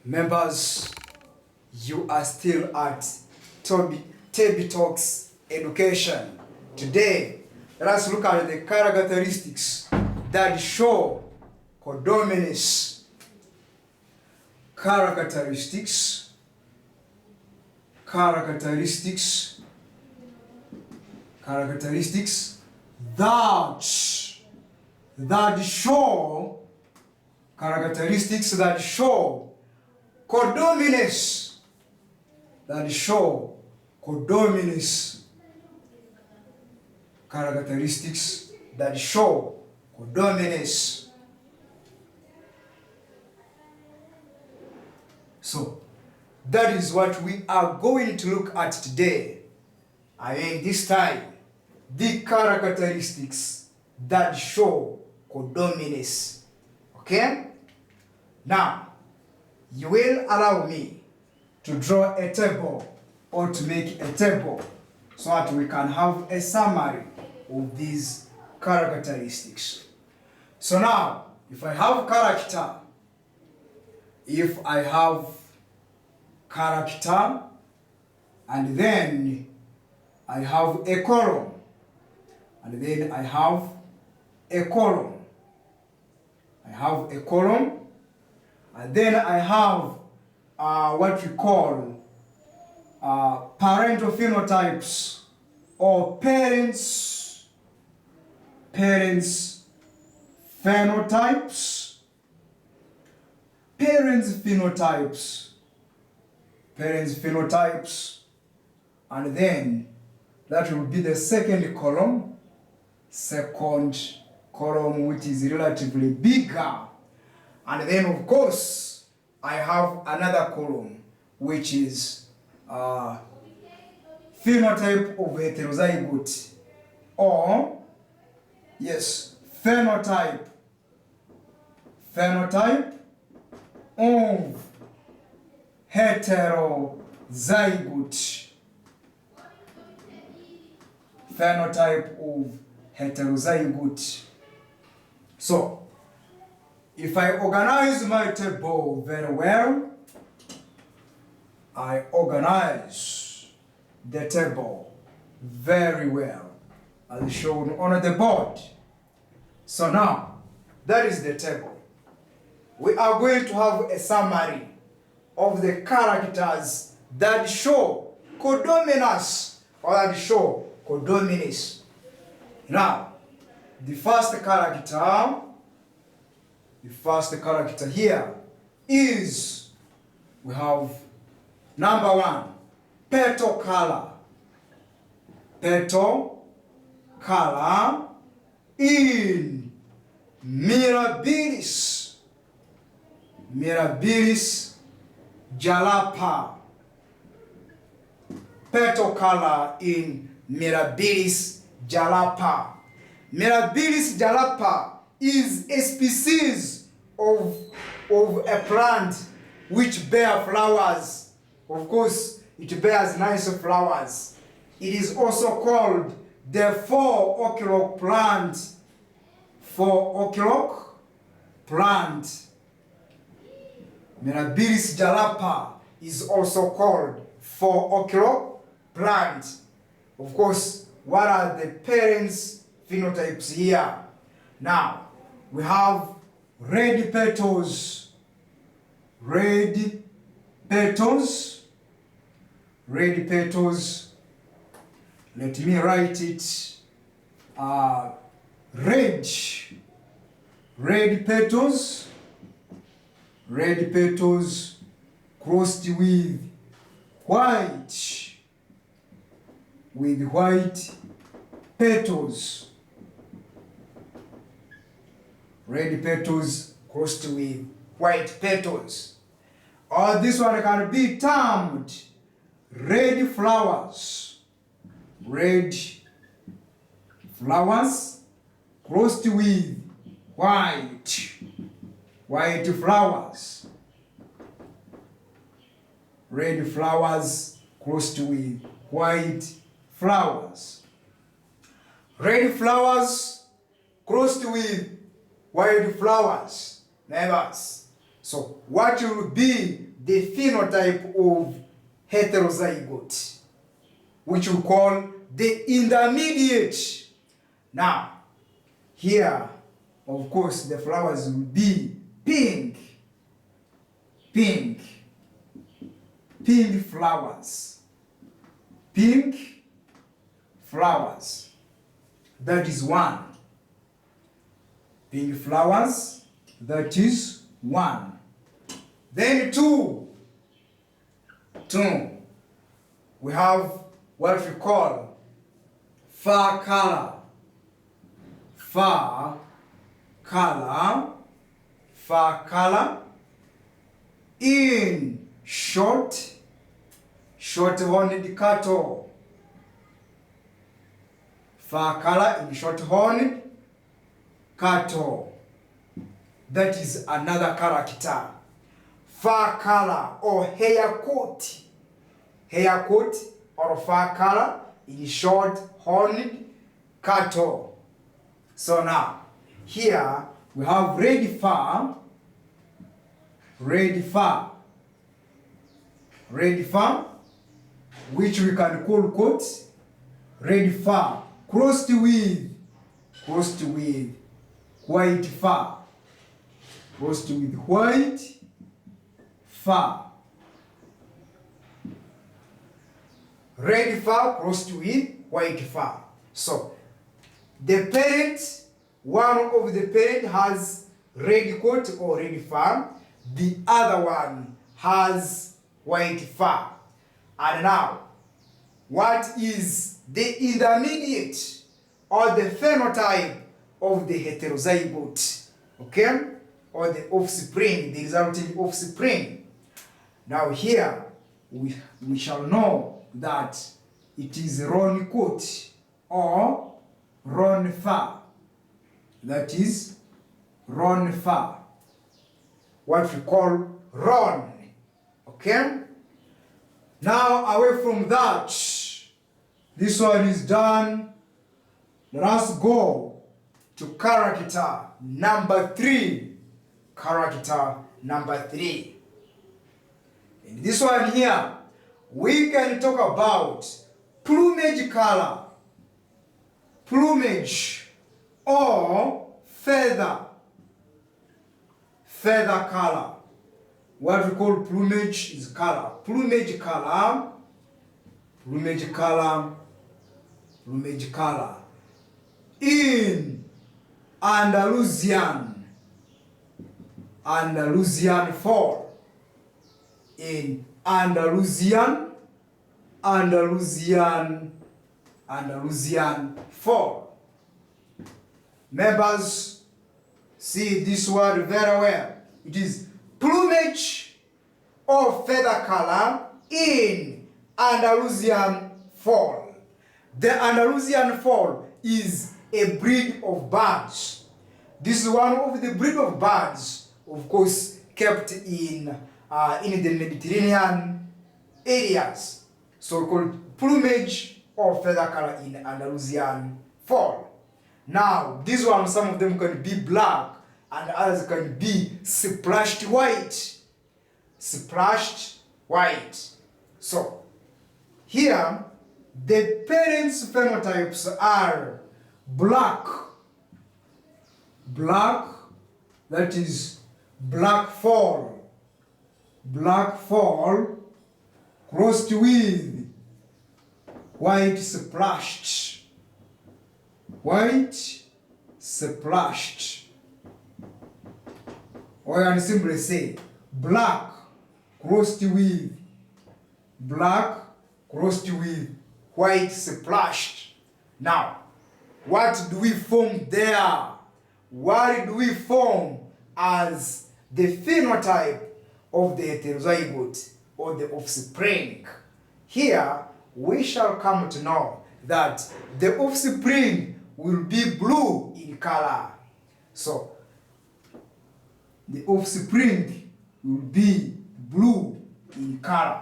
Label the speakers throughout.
Speaker 1: Members, you are still at Toby Talks Education. Today, let us look at the characteristics that show codominance. Characteristics that show codominance. Characteristics that show codominance. So that is what we are going to look at today. This time, the characteristics that show codominance. Okay? Now, you will allow me to draw a table or to make a table so that we can have a summary of these characteristics. So now, if I have character, and then I have a column, and then I have a column, and then I have what we call parental phenotypes or parents phenotypes, and then that will be the second column, which is relatively bigger. And then, of course, I have another column, which is phenotype of heterozygote, or phenotype of heterozygote. So, if I organize my table very well, I organize the table very well, as shown on the board. So now, that is the table. We are going to have a summary of the characters that show codominance or that show codominance. Now, the first character here is, we have number one, petal color in mirabilis jalapa. Petal color in mirabilis jalapa. Mirabilis jalapa is a species of a plant which bear flowers. Of course, it bears nice flowers. It is also called the four-o'clock plant. Mirabilis jalapa is also called four-o'clock plant. Of course, what are the parents' phenotypes here? Now, we have red petals. Let me write it. Red petals crossed with white petals. Red petals crossed with white petals. Or this one can be termed red flowers. Red flowers crossed with white flowers. Red flowers crossed with white flowers. Red flowers crossed with white flowers. Neighbors, So what will be the phenotype of heterozygote, which we call the intermediate? Now, here, of course, the flowers will be pink. Pink flowers. Pink flowers. That is one. Pink flowers. That is one. Then two. We have what we call fur color. Fur color in short-horned cattle. Fur color in short-horned cattle. That is another character. Fur color or hair coat. Hair coat or fur color in short-horned cattle. So now, here we have red fur, which we can call coat, red fur, crossed with white fur, red fur crossed with white fur. So the parent, one of the parent has red coat or red fur, the other one has white fur. And now, what is the intermediate or the phenotype of the heterozygote? Okay? Or the offspring, the resulting offspring. Now here, we shall know that it is roan coat or roan fur. That is roan fur. What we call roan. Okay? Now, away from that, this one is done. Let us go to character number 3. Character number 3. In this one here, we can talk about plumage color. Plumage or feather color. What we call plumage is color. Plumage color in Andalusian fall. In Andalusian fall. Members, see this word very well. It is plumage or feather color in Andalusian fall. The Andalusian fall is a breed of birds. This is one of the breed of birds, of course, kept in the Mediterranean areas. So called plumage or feather color in Andalusian fall. Now, these ones, some of them can be black and others can be splashed white. Splashed white. So, here, the parents' phenotypes are black. Black, that is black fall. Black fall crossed with white splashed. White splashed. Or you can simply say black crossed with white splashed. Now, what do we form there? What do we form as the phenotype of the heterozygote or the offspring? Here, we shall come to know that the offspring will be blue in color. So, the offspring will be blue in color.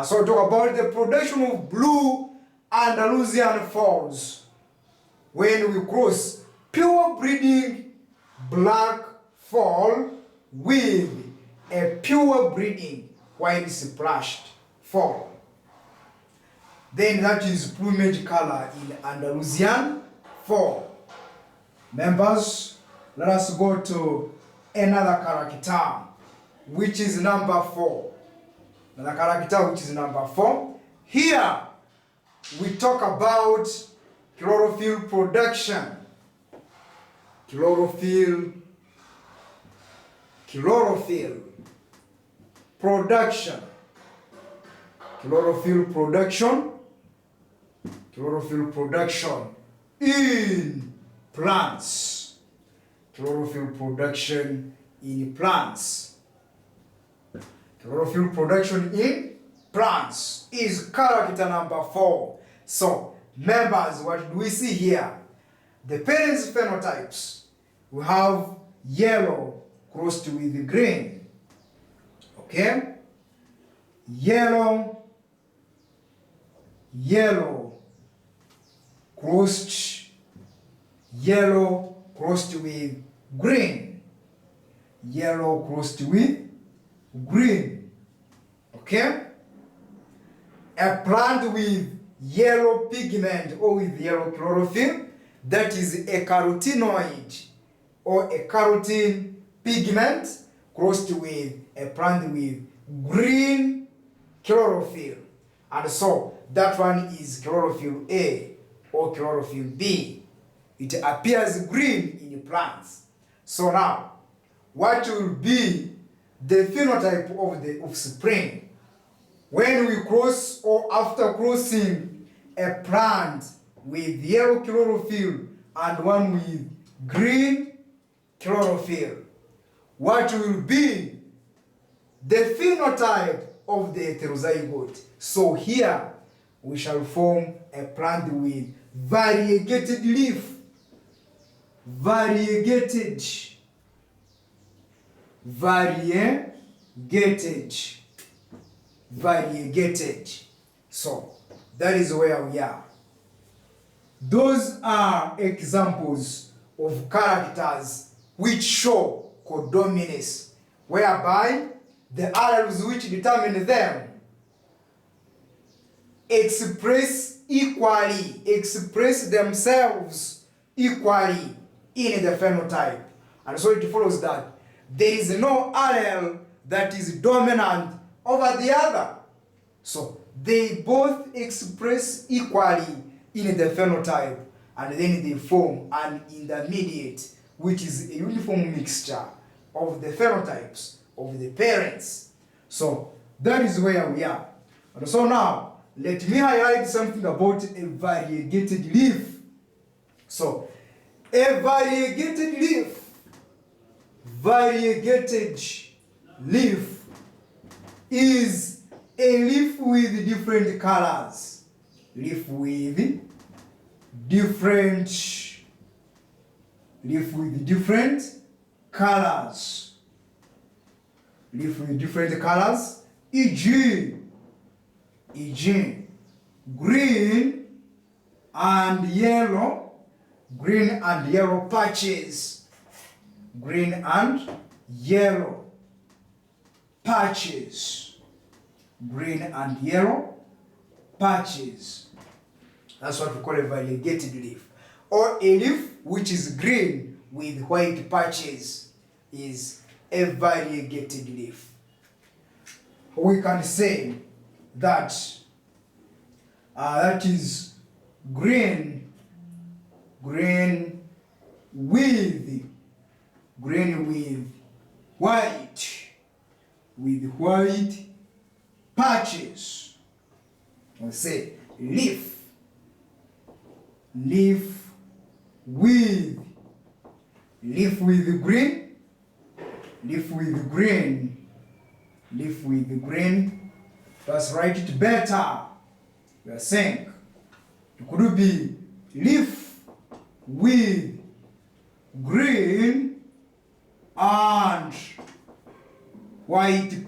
Speaker 1: So talk about the production of blue Andalusian falls when we cross pure breeding black fall with a pure breeding white splashed fall. Then that is plumage color in Andalusian fall. Members, let us go to another character, which is number 4. Another character which is number 4. Here we talk about chlorophyll production. Chlorophyll production. Chlorophyll production in plants. Chlorophyll production in plants. Chlorophyll production in plants is character number 4. So, members, what do we see here? The parents' phenotypes. We have yellow crossed with green. Okay? Yellow crossed with green. Yellow crossed with green. Okay? A plant with yellow pigment or with yellow chlorophyll, that is a carotenoid or a carotene pigment crossed with a plant with green chlorophyll. And so that one is chlorophyll A or chlorophyll B. It appears green in plants. So now, what will be the phenotype of the offspring when we cross or after crossing a plant with yellow chlorophyll and one with green chlorophyll? What will be the phenotype of the heterozygote? So here we shall form a plant with variegated leaf. Variegated. So that is where we are. Those are examples of characters which show codominance, whereby the alleles which determine them express themselves equally in the phenotype. And so it follows that there is no allele that is dominant over the other. So they both express equally in the phenotype, and then they form an intermediate, which is a uniform mixture of the phenotypes of the parents. So that is where we are. And so now, let me highlight something about a variegated leaf. So, a variegated leaf is a leaf with different colors. Leaf with different colors. E.g. green and yellow patches. Green and yellow patches. That's what we call a variegated leaf. Or a leaf which is green with white patches is a variegated leaf. We can say that that is green with white patches. We say leaf with green. Let's write it better. We are saying it could be leaf with green and white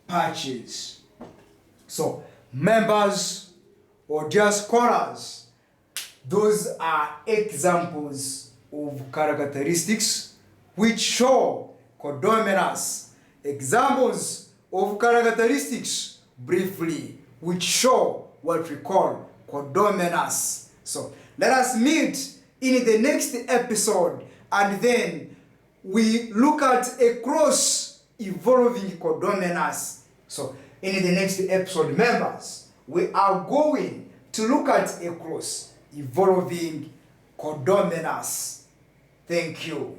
Speaker 1: patches. So, members or dear scholars, those are examples of characteristics which show codominance. Examples of characteristics briefly, which show what we call codominance. So let us meet in the next episode, and then we look at a cross evolving codominance. So in the next episode, members, we are going to look at a cross evolving codominance. Thank you.